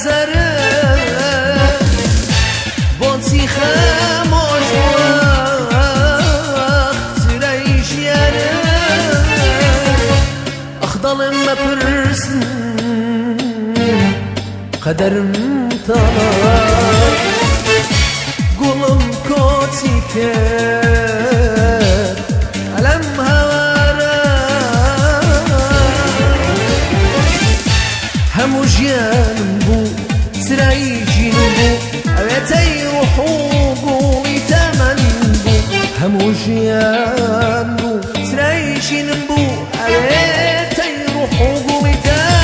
نظره بانسی خماش وقت سرایش یاره اخدالم مپرسن قدرم تار قولم کوتی کرد علم هواره همو جیانم بو سرایشین بو اویتی روحو قومی تمن بو همو جیان بو سرایشین بو اویتی روحو قومی تمن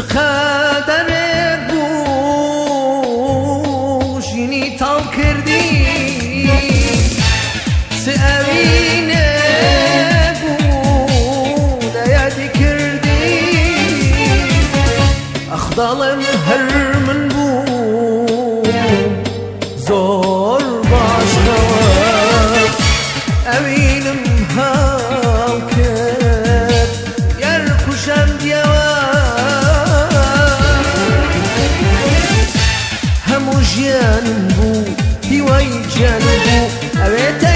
قدر گوشینی تال کردی سعوینه بود یادی کردی اخدالم هر من بود زور باش خواب اوینم هاو کرد یر کشم جانم بو هیوای جانم بو اویت